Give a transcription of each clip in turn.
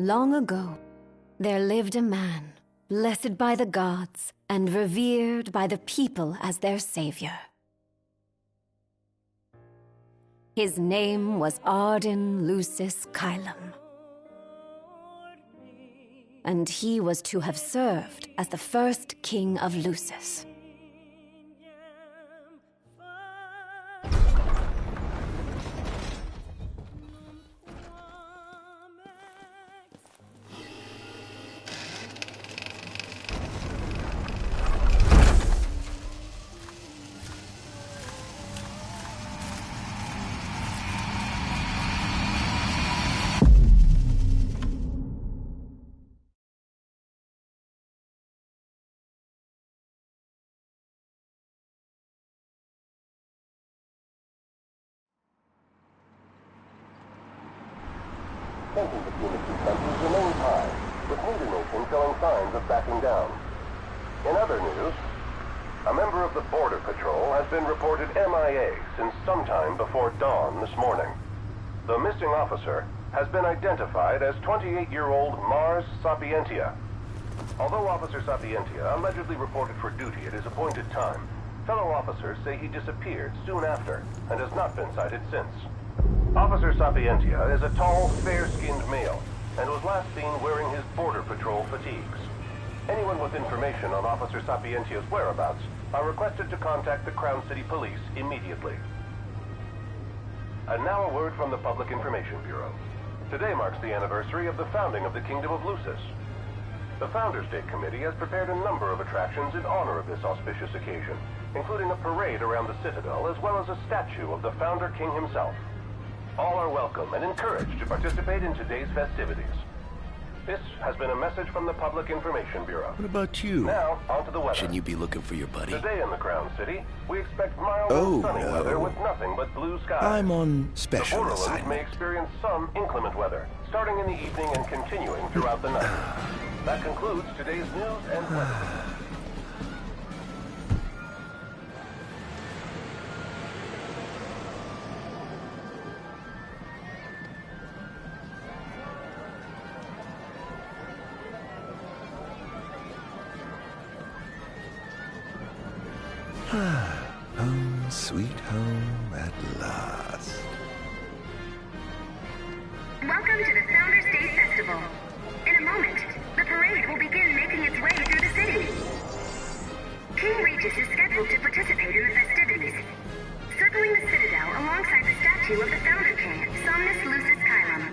Long ago, there lived a man, blessed by the gods and revered by the people as their savior. His name was Arden Lucis Kylum, and he was to have served as the first king of Lucis. Tension between the two countries remains high, with neither nation showing signs of backing down. In other news, a member of the Border Patrol has been reported MIA since sometime before dawn this morning. The missing officer has been identified as 28-year-old Mars Sapientia. Although Officer Sapientia allegedly reported for duty at his appointed time, fellow officers say he disappeared soon after and has not been sighted since. Officer Sapientia is a tall, fair-skinned male and was last seen wearing his Border Patrol fatigues. Anyone with information on Officer Sapientia's whereabouts are requested to contact the Crown City Police immediately. And now a word from the Public Information Bureau. Today marks the anniversary of the founding of the Kingdom of Lucis. The Founders Day Committee has prepared a number of attractions in honor of this auspicious occasion, including a parade around the Citadel as well as a statue of the Founder King himself. All are welcome and encouraged to participate in today's festivities. This has been a message from the Public Information Bureau. What about you? Now, on to the weather. Shouldn't you be looking for your buddy? Today in the Crown City, we expect mild and sunny weather with nothing but blue skies. I'm on special the assignment. may experience some inclement weather, starting in the evening and continuing throughout the night. That concludes today's news and weather. Home, sweet home at last. Welcome to the Founders Day Festival. In a moment, the parade will begin making its way through the city. King Regis is scheduled to participate in the festivities, circling the Citadel alongside the statue of the Founder King, Somnus Lucis Kylum.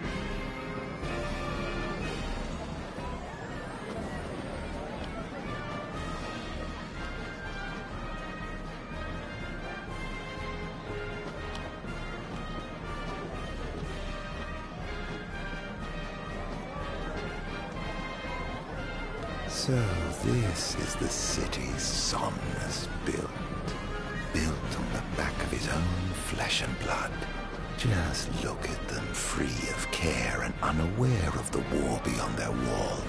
So this is the city Somnus built. Built on the back of his own flesh and blood. Just look at them, free of care and unaware of the war beyond their wall.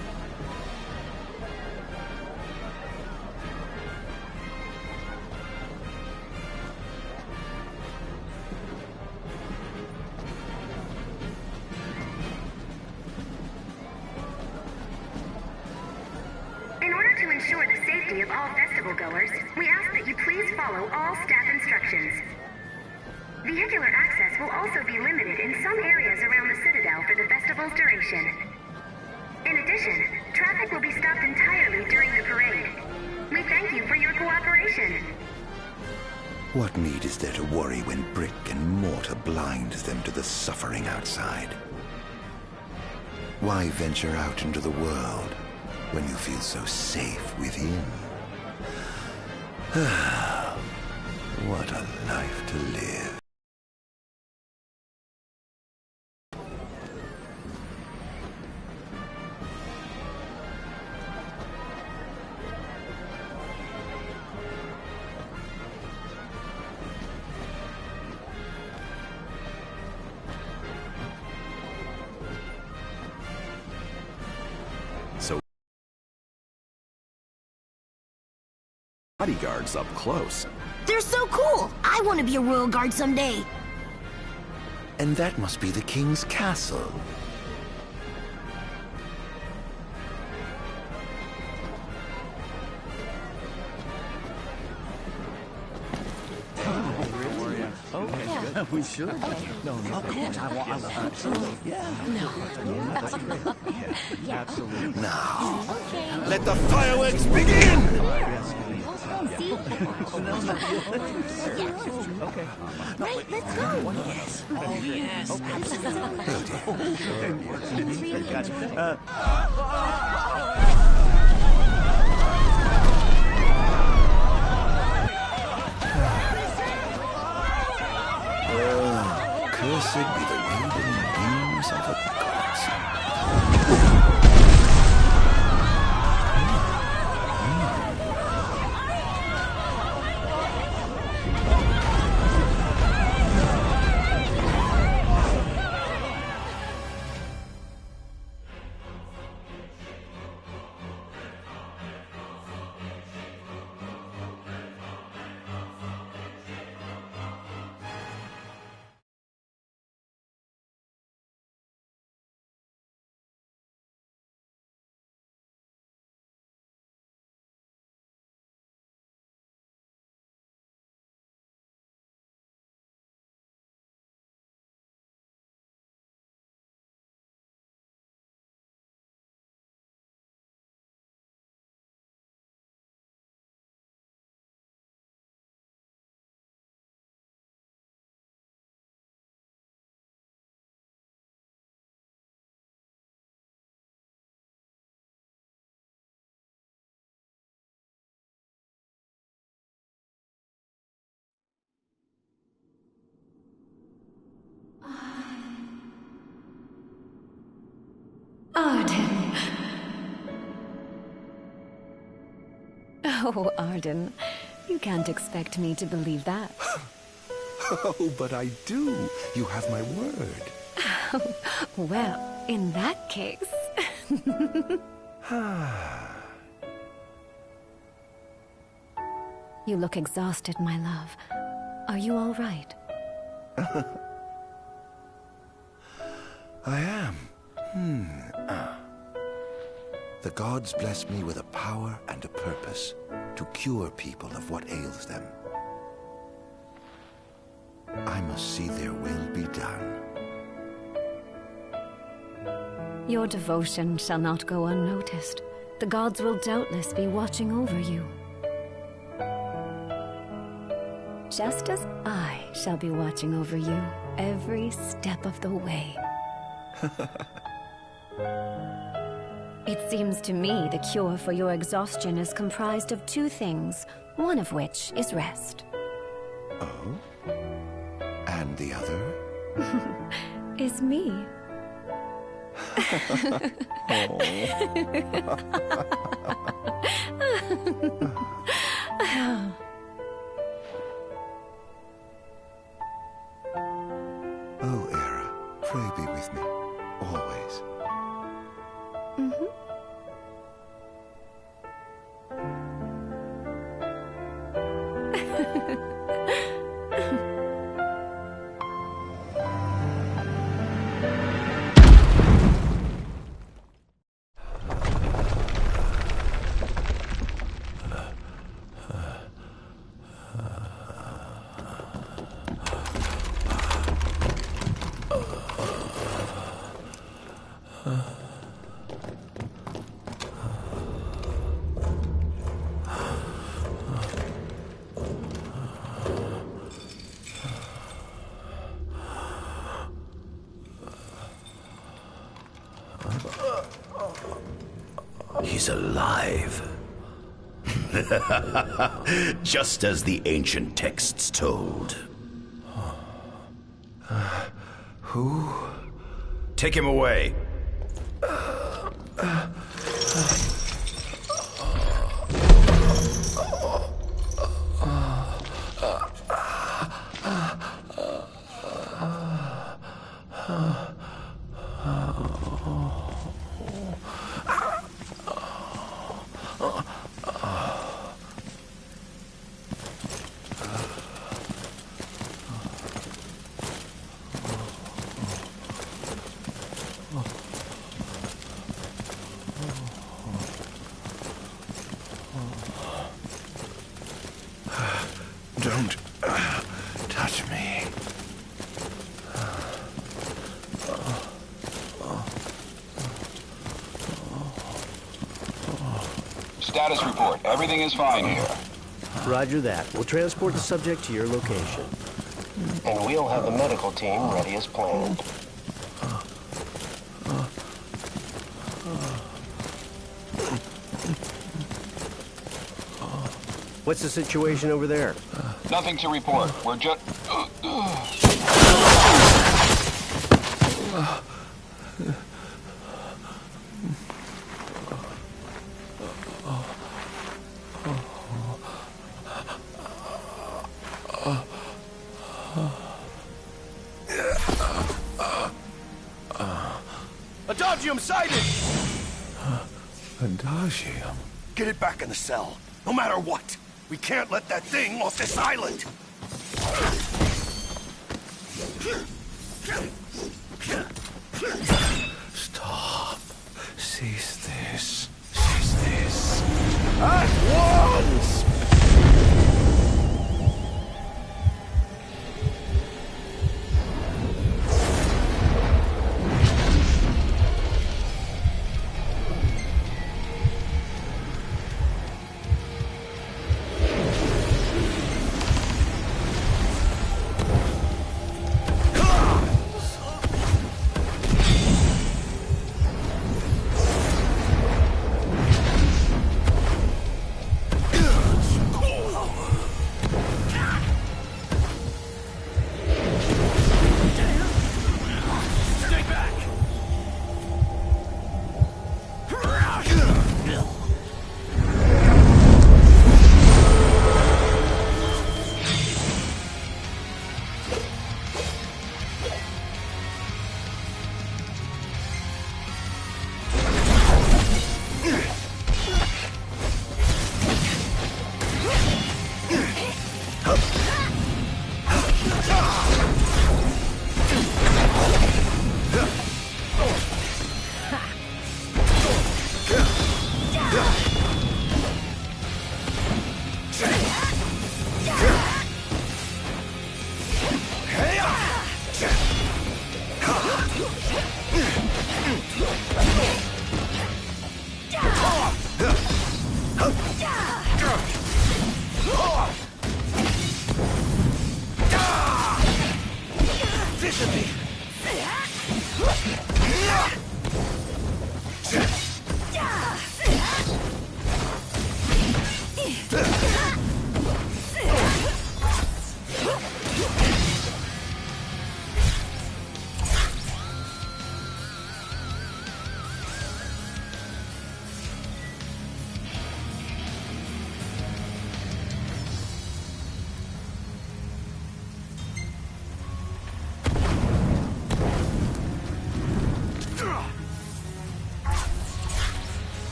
safety of all festival goers, we ask that you please follow all staff instructions. Vehicular access will also be limited in some areas around the Citadel for the festival's duration. In addition, traffic will be stopped entirely during the parade. We thank you for your cooperation. What need is there to worry when brick and mortar blinds them to the suffering outside? Why venture out into the world when you feel so safe within? What a life to live. Bodyguards up close. They're so cool! I want to be a royal guard someday. And that must be the king's castle. We should. No, of course. I want absolutely. Yeah. No. Absolutely. Now, let the fireworks begin! Okay. Right, let's go. Yes. Oh, yes. Cursed be the waving beams of the gods. Arden. Oh, Arden. You can't expect me to believe that. Oh, but I do. You have my word. Well, in that case... You look exhausted, my love. Are you all right? I am. The gods bless me with a power and a purpose to cure people of what ails them. I must see their will be done. Your devotion shall not go unnoticed. The gods will doubtless be watching over you. Just as I shall be watching over you every step of the way. It seems to me the cure for your exhaustion is comprised of two things, one of which is rest. Oh? And the other? Is me. Oh, Era, pray be with me, always. He's alive. Just as the ancient texts told. Who? Take him away. Don't touch me. Status report. Everything is fine here. Roger that. We'll transport the subject to your location. And we'll have the medical team ready as planned. What's the situation over there? Nothing to report. We're just... Adagium sighted! Adagium? Get it back in the cell, no matter what. We can't let that thing off this island. Stop. Cease this. Cease this. At once!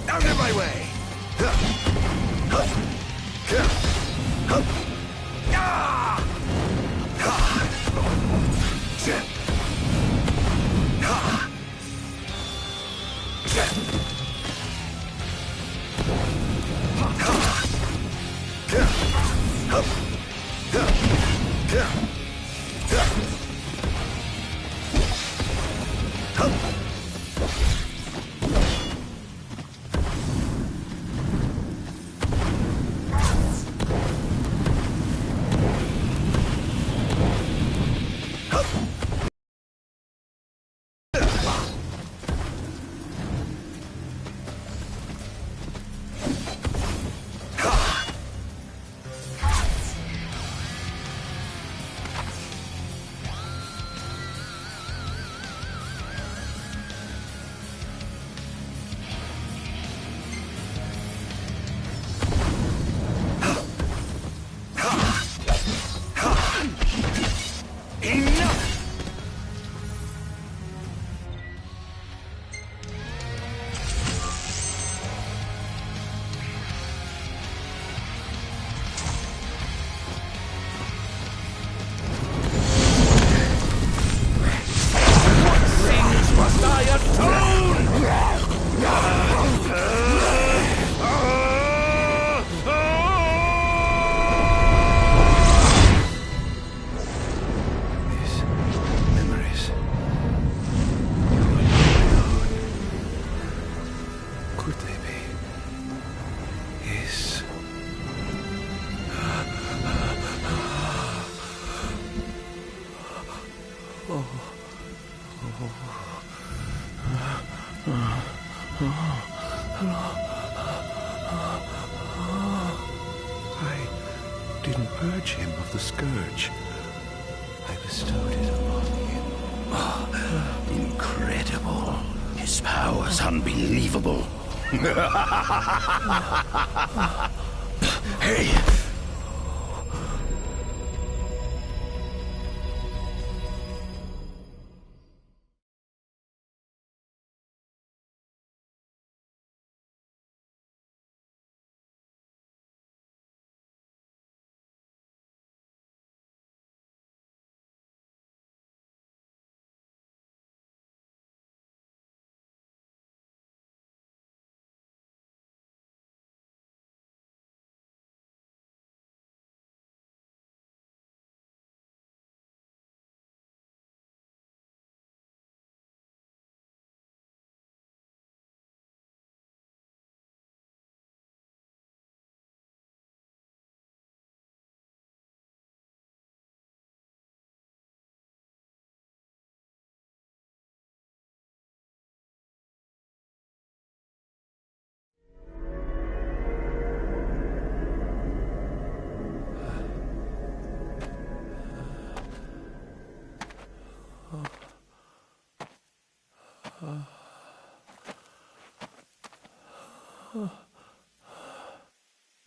Out of my way! Enough! I didn't purge him of the scourge. I bestowed it upon him. Oh, incredible. His power's unbelievable. Hey!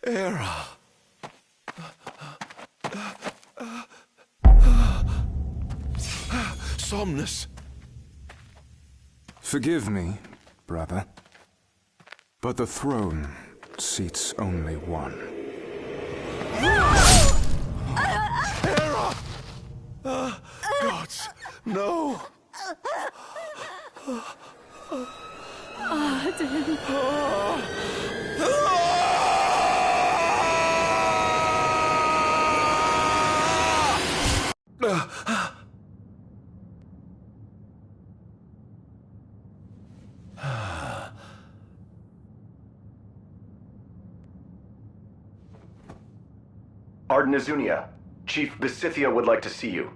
Era! Somnus! Forgive me, brother, but the throne seats only one. Era! Gods, no! Arden. Arden Azunia, Chief Besithia would like to see you.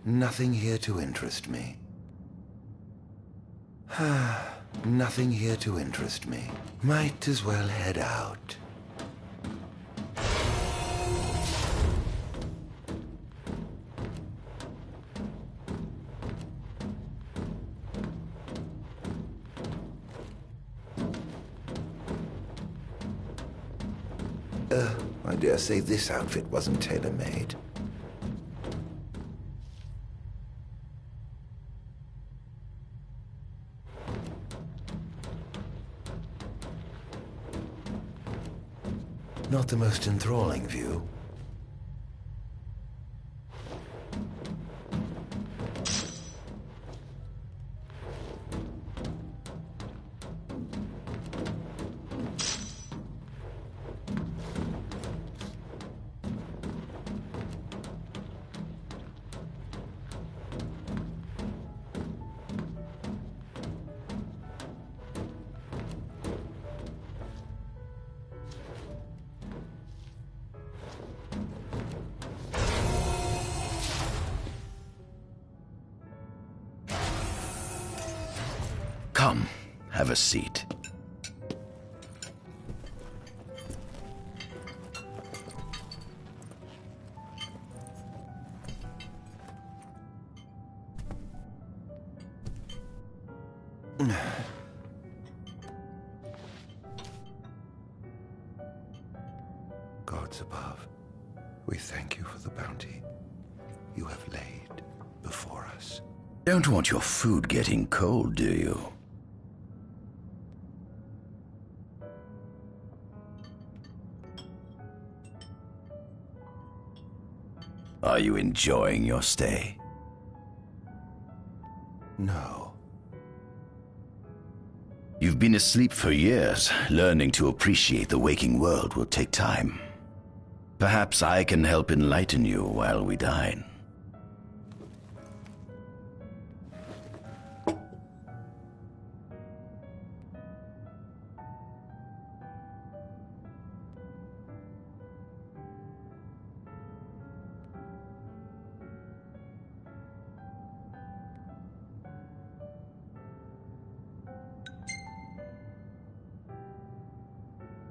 Nothing here to interest me. Nothing here to interest me. Might as well head out. I dare say this outfit wasn't tailor-made. Not the most enthralling view. Come, have a seat. Gods above, we thank you for the bounty you have laid before us. Don't want your food getting cold, do you? Are you enjoying your stay? No. You've been asleep for years. Learning to appreciate the waking world will take time. Perhaps I can help enlighten you while we dine.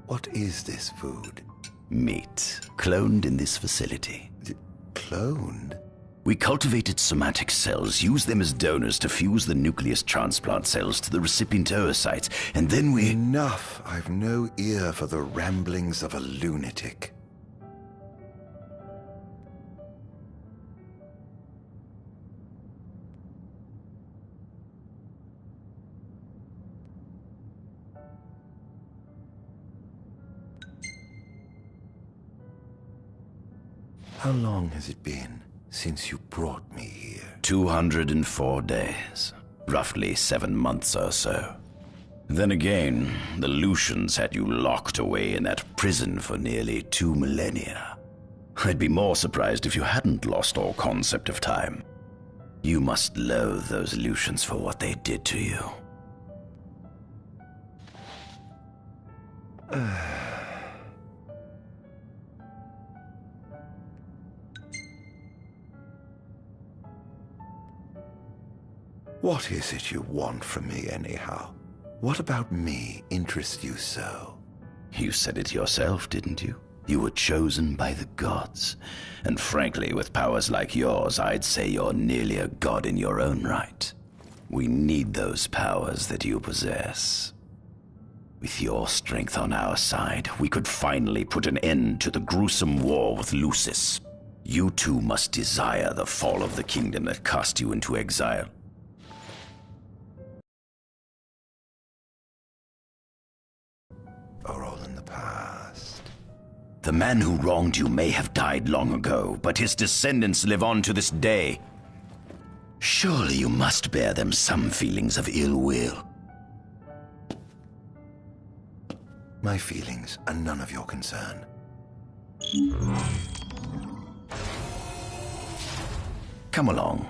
What is this food? Meat, cloned in this facility. Cloned? We cultivated somatic cells, used them as donors to fuse the nucleus transplant cells to the recipient oocytes, and then we... Enough! I've no ear for the ramblings of a lunatic. How long has it been since you brought me here? 204 days. Roughly 7 months or so. Then again, the Lucians had you locked away in that prison for nearly 2 millennia. I'd be more surprised if you hadn't lost all concept of time. You must loathe those Lucians for what they did to you. What is it you want from me, anyhow? What about me interests you so? You said it yourself, didn't you? You were chosen by the gods. And frankly, with powers like yours, I'd say you're nearly a god in your own right. We need those powers that you possess. With your strength on our side, we could finally put an end to the gruesome war with Lucis. You too must desire the fall of the kingdom that cast you into exile. Are all in the past. The man who wronged you may have died long ago, but his descendants live on to this day. Surely you must bear them some feelings of ill will. My feelings are none of your concern. Come along.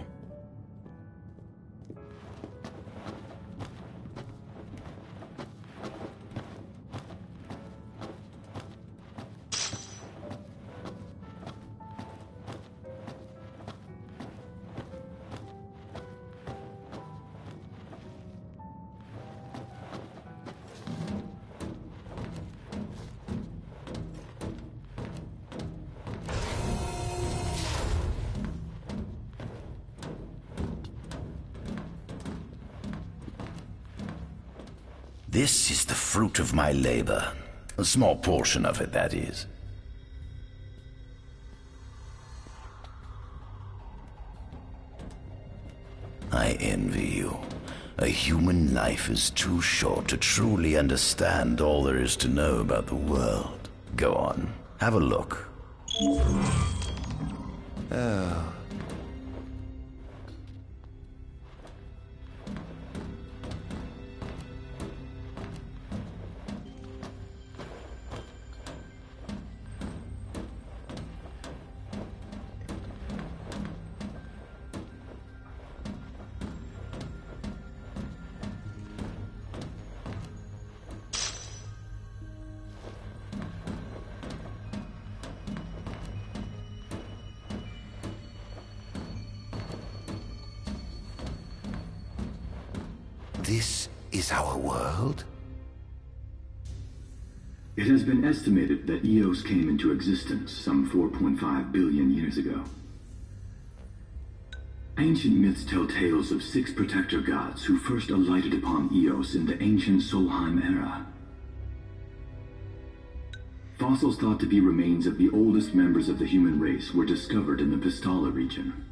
This is the fruit of my labor. A small portion of it, that is. I envy you. A human life is too short to truly understand all there is to know about the world. Go on, have a look. Oh. This is our world? It has been estimated that Eos came into existence some 4.5 billion years ago. Ancient myths tell tales of 6 protector gods who first alighted upon Eos in the ancient Solheim era. Fossils thought to be remains of the oldest members of the human race were discovered in the Vistala region.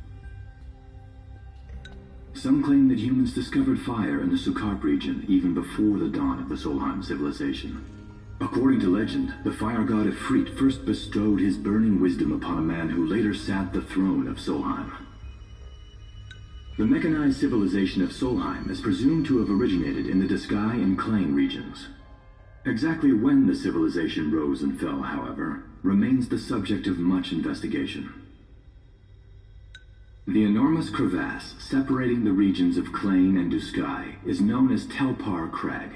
Some claim that humans discovered fire in the Sukarp region even before the dawn of the Solheim civilization. According to legend, the fire god Ifrit first bestowed his burning wisdom upon a man who later sat the throne of Solheim. The mechanized civilization of Solheim is presumed to have originated in the Diskai and Klang regions. Exactly when the civilization rose and fell, however, remains the subject of much investigation. The enormous crevasse separating the regions of Klang and Diskai is known as Telpar Crag.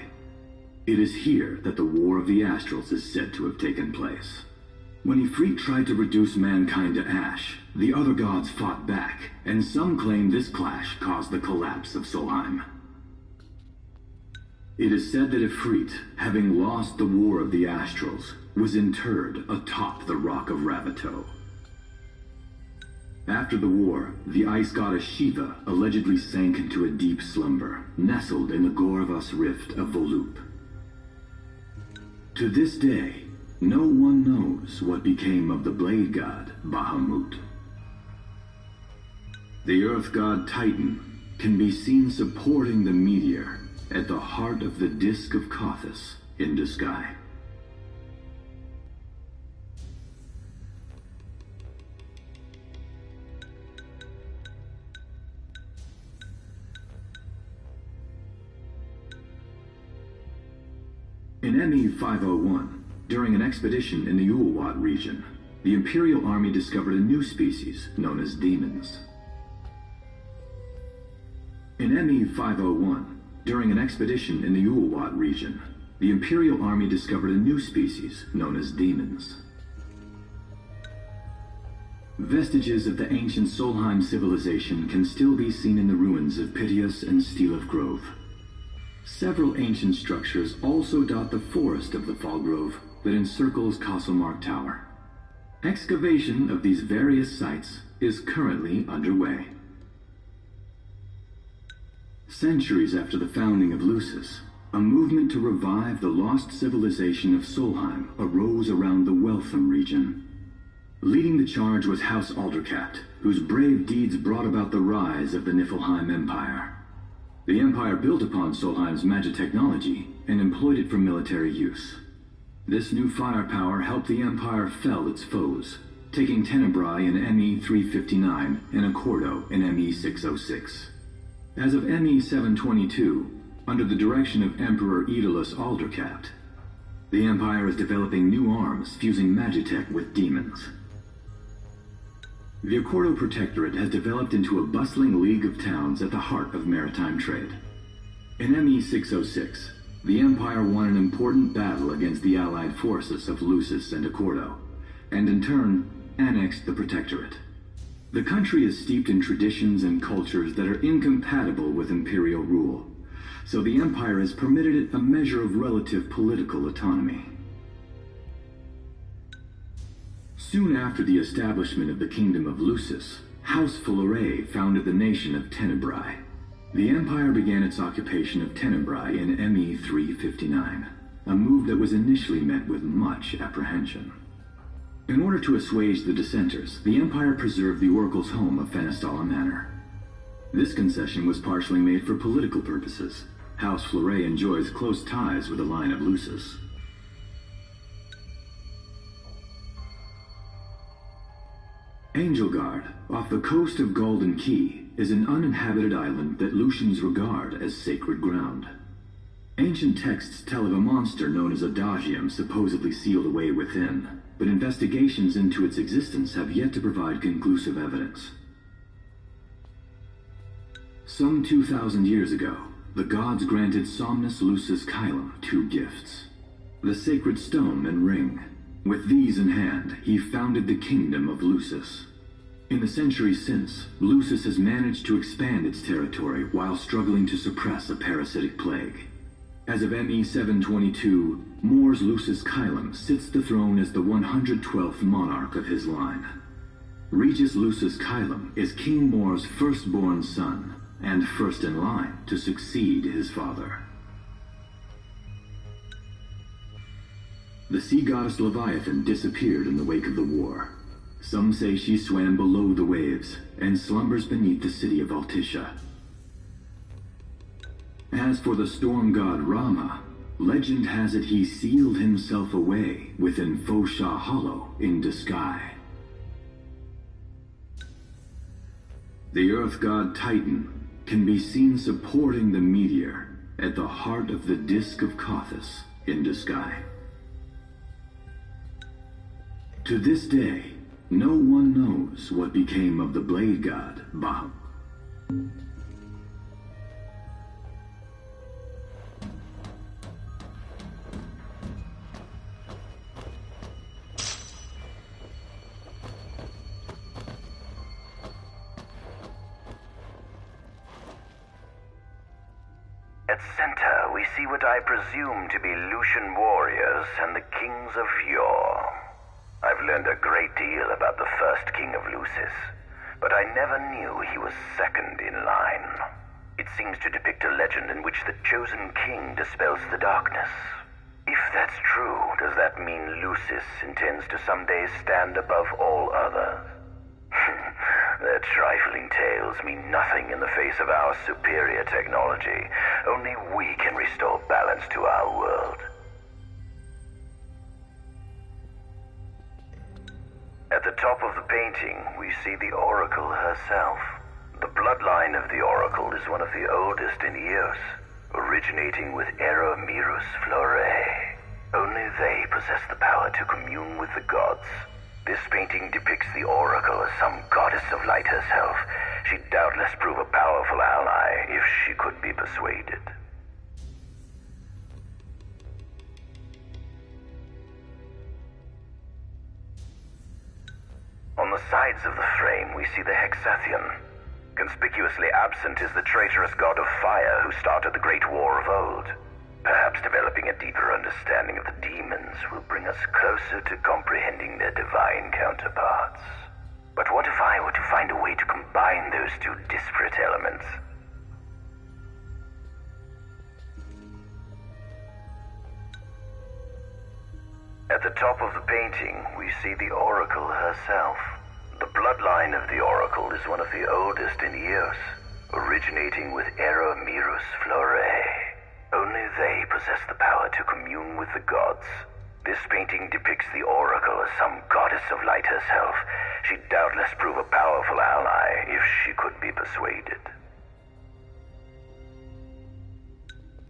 It is here that the War of the Astrals is said to have taken place. When Ifrit tried to reduce mankind to ash, the other gods fought back, and some claim this clash caused the collapse of Solheim. It is said that Ifrit, having lost the War of the Astrals, was interred atop the Rock of Ravito. After the war, the ice goddess Shiva allegedly sank into a deep slumber, nestled in the Goravas Rift of Vollup. To this day, no one knows what became of the blade god Bahamut. The earth god Titan can be seen supporting the meteor at the heart of the disk of Kothis in Diskai. In ME-501, during an expedition in the Ulwat region, the Imperial Army discovered a new species known as demons. In ME-501, during an expedition in the Ulwat region, the Imperial Army discovered a new species known as demons. Vestiges of the ancient Solheim civilization can still be seen in the ruins of Piteous and Stilov Grove. Several ancient structures also dot the forest of the Fall Grove that encircles Castlemark Tower. Excavation of these various sites is currently underway. Centuries after the founding of Lucis, a movement to revive the lost civilization of Solheim arose around the Weltham region. Leading the charge was House Aldercapt, whose brave deeds brought about the rise of the Niflheim Empire. The Empire built upon Solheim's magic technology and employed it for military use. This new firepower helped the Empire fell its foes, taking Tenebrae in ME-359 and Accordo in ME-606. As of ME-722, under the direction of Emperor Aedalus Aldercapt, the Empire is developing new arms fusing magitech with demons. The Accordo Protectorate has developed into a bustling league of towns at the heart of maritime trade. In ME-606, the Empire won an important battle against the allied forces of Lucis and Accordo, and in turn, annexed the Protectorate. The country is steeped in traditions and cultures that are incompatible with imperial rule, so the Empire has permitted it a measure of relative political autonomy. Soon after the establishment of the Kingdom of Lucis, House Fulleré founded the nation of Tenebrae. The Empire began its occupation of Tenebrae in ME-359, a move that was initially met with much apprehension. In order to assuage the dissenters, the Empire preserved the Oracle's home of Fenestala Manor. This concession was partially made for political purposes. House Fulleré enjoys close ties with the line of Lucis. Angelgard, off the coast of Golden Key, is an uninhabited island that Lucians regard as sacred ground. Ancient texts tell of a monster known as Adagium supposedly sealed away within, but investigations into its existence have yet to provide conclusive evidence. Some 2,000 years ago, the gods granted Somnus Lucis Caelum 2 gifts: the sacred stone and ring. With these in hand, he founded the Kingdom of Lucis. In the centuries since, Lucis has managed to expand its territory while struggling to suppress a parasitic plague. As of ME-722, Mor's Lucis Kylum sits the throne as the 112th monarch of his line. Regis Lucis Kylum is King Mor's firstborn son, and first in line to succeed his father. The sea goddess Leviathan disappeared in the wake of the war. Some say she swam below the waves and slumbers beneath the city of Altisha. As for the storm god Rama, legend has it he sealed himself away within Fosha Hollow in Diskai. The earth god Titan can be seen supporting the meteor at the heart of the disk of Kothis in Diskai. To this day, no one knows what became of the blade god Bahamut. At center, we see what I presume to be Lucian warriors and the kings of yore. I've learned a great deal about the first king of Lucis, but I never knew he was second in line. It seems to depict a legend in which the chosen king dispels the darkness. If that's true, does that mean Lucis intends to someday stand above all others? Their trifling tales mean nothing in the face of our superior technology. Only we can restore balance to our world. At the top of the painting, we see the Oracle herself. The bloodline of the Oracle is one of the oldest in Eos, originating with Eromirus Flore. Only they possess the power to commune with the gods. This painting depicts the Oracle as some goddess of light herself. She'd doubtless prove a powerful ally if she could be persuaded. On the sides of the frame, we see the Hexathion. Conspicuously absent is the traitorous god of fire who started the Great War of old. Perhaps developing a deeper understanding of the demons will bring us closer to comprehending their divine counterparts. But what if I were to find a way to combine those two disparate elements? At the top of the painting, we see the Oracle herself. The bloodline of the Oracle is one of the oldest in Eos, originating with Eromirus Flore. Only they possess the power to commune with the gods. This painting depicts the Oracle as some goddess of light herself. She'd doubtless prove a powerful ally if she could be persuaded.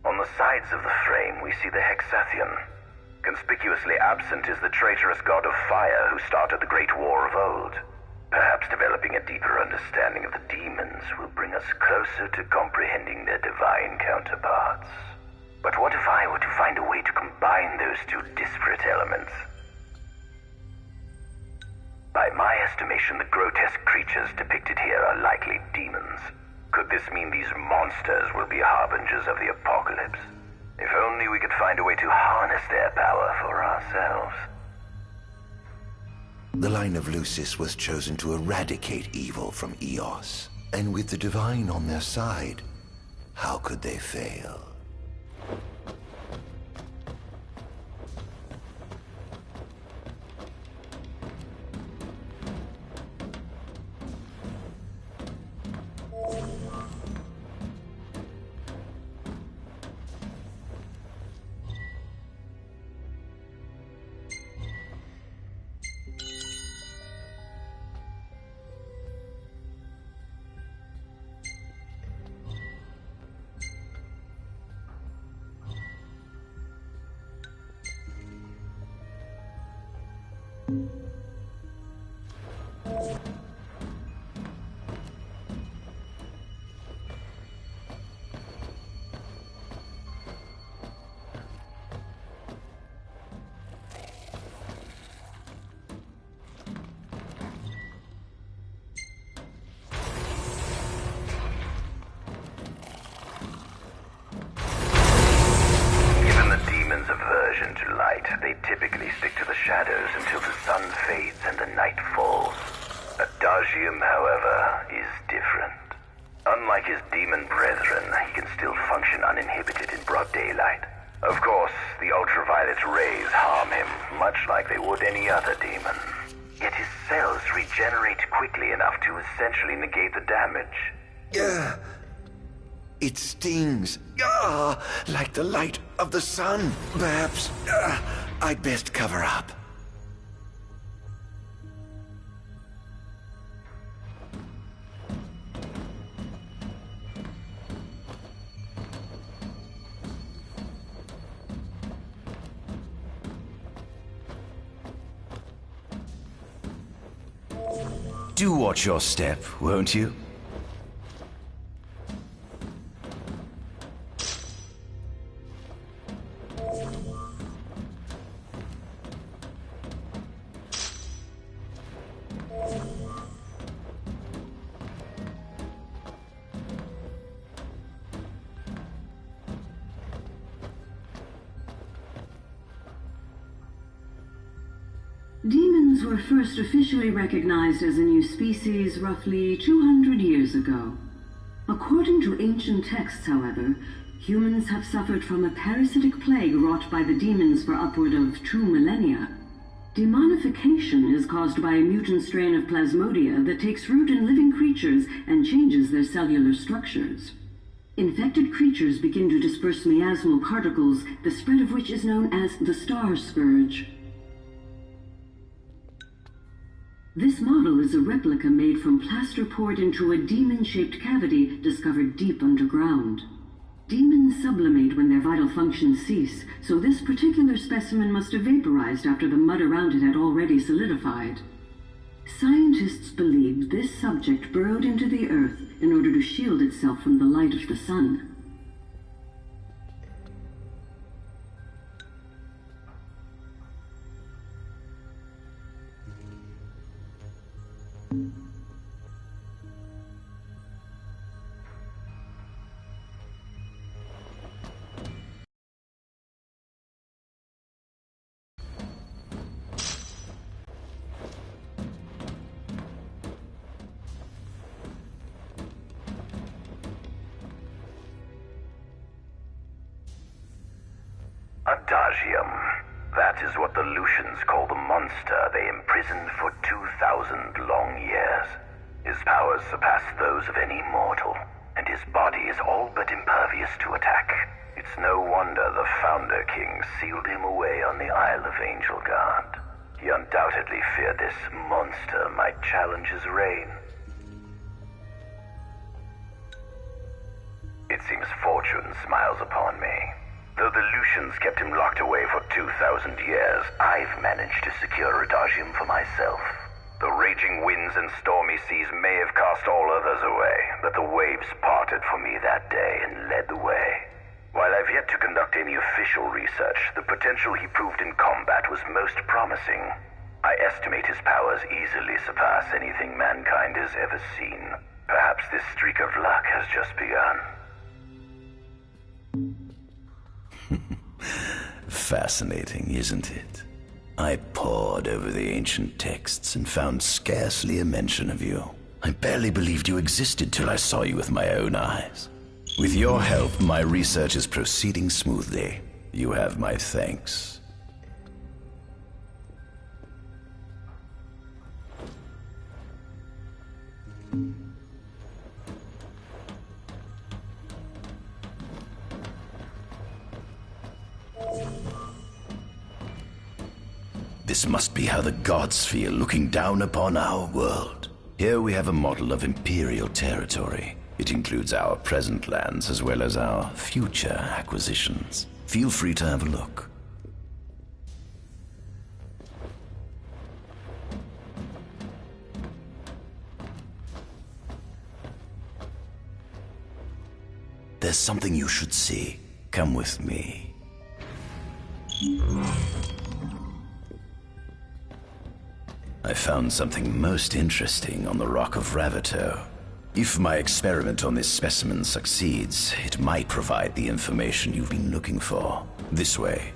On the sides of the frame, we see the Hexathion. Conspicuously absent is the traitorous god of fire who started the Great War of old. Perhaps developing a deeper understanding of the demons will bring us closer to comprehending their divine counterparts. But what if I were to find a way to combine those two disparate elements? By my estimation, the grotesque creatures depicted here are likely demons. Could this mean these monsters will be harbingers of the apocalypse? If only we could find a way to harness their power for ourselves. The line of Lucis was chosen to eradicate evil from Eos. And with the divine on their side, how could they fail? until the sun fades and the night falls. Adagium, however, is different. Unlike his demon brethren, he can still function uninhibited in broad daylight. Of course, the ultraviolet rays harm him, much like they would any other demon. Yet his cells regenerate quickly enough to essentially negate the damage. It stings. Like the light of the sun. Perhaps I'd best cover up. Do watch your step, won't you? Demons were first officially recognized as a new species roughly 200 years ago. According to ancient texts, however, humans have suffered from a parasitic plague wrought by the demons for upward of 2 millennia. Demonification is caused by a mutant strain of plasmodia that takes root in living creatures and changes their cellular structures. Infected creatures begin to disperse miasmal particles, the spread of which is known as the Star Scourge. This model is a replica made from plaster poured into a demon-shaped cavity discovered deep underground. Demons sublimate when their vital functions cease, so this particular specimen must have vaporized after the mud around it had already solidified. Scientists believe this subject burrowed into the earth in order to shield itself from the light of the sun. Adagium. That is what the Lucians call the monster they imprisoned for 2,000 long years. His powers surpass those of any mortal, and his body is all but impervious to attack. It's no wonder the Founder King sealed him away on the Isle of Angel Guard. He undoubtedly feared this monster might challenge his reign. It seems fortune smiles upon me. Though the Lucians kept him locked away for 2,000 years, I've managed to secure Adagium for myself. The raging winds and stormy seas may have cast all others away, but the waves parted for me that day and led the way. While I've yet to conduct any official research, the potential he proved in combat was most promising. I estimate his powers easily surpass anything mankind has ever seen. Perhaps this streak of luck has just begun. Fascinating, isn't it? I pored over the ancient texts and found scarcely a mention of you. I barely believed you existed till I saw you with my own eyes. With your help, my research is proceeding smoothly. You have my thanks. This must be how the gods feel looking down upon our world. Here we have a model of imperial territory. It includes our present lands as well as our future acquisitions. Feel free to have a look. There's something you should see. Come with me. I found something most interesting on the Rock of Ravito. If my experiment on this specimen succeeds, it might provide the information you've been looking for. This way.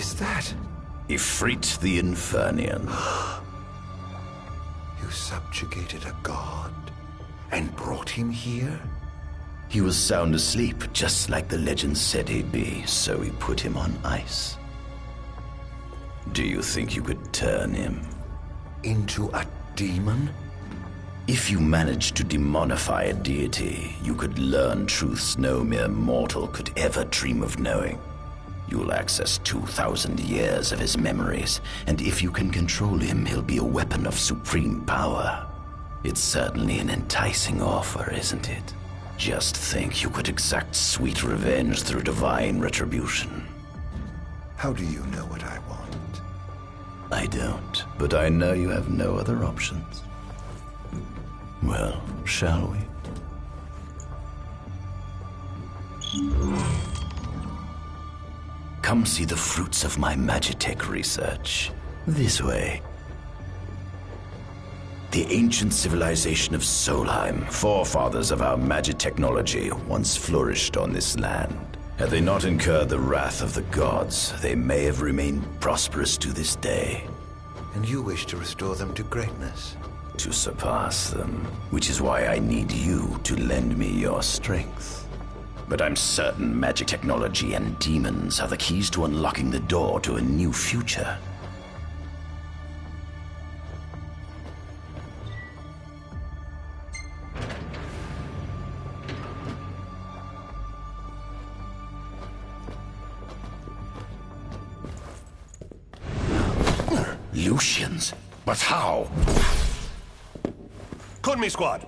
is that? Ifrit the Infernian. You subjugated a god and brought him here? He was sound asleep, just like the legend said he'd be, so we put him on ice. Do you think you could turn him into a demon? If you managed to demonify a deity, you could learn truths no mere mortal could ever dream of knowing. You'll access 2,000 years of his memories, and if you can control him, he'll be a weapon of supreme power. It's certainly an enticing offer, isn't it? Just think you could exact sweet revenge through divine retribution. How do you know what I want? I don't, but I know you have no other options. Well, shall we? Come see the fruits of my Magitech research. This way. The ancient civilization of Solheim, forefathers of our magic technology, once flourished on this land. Had they not incurred the wrath of the gods, they may have remained prosperous to this day. And you wish to restore them to greatness? To surpass them, which is why I need you to lend me your strength. But I'm certain magic technology and demons are the keys to unlocking the door to a new future. Lucians? But how? Kunmi Squad,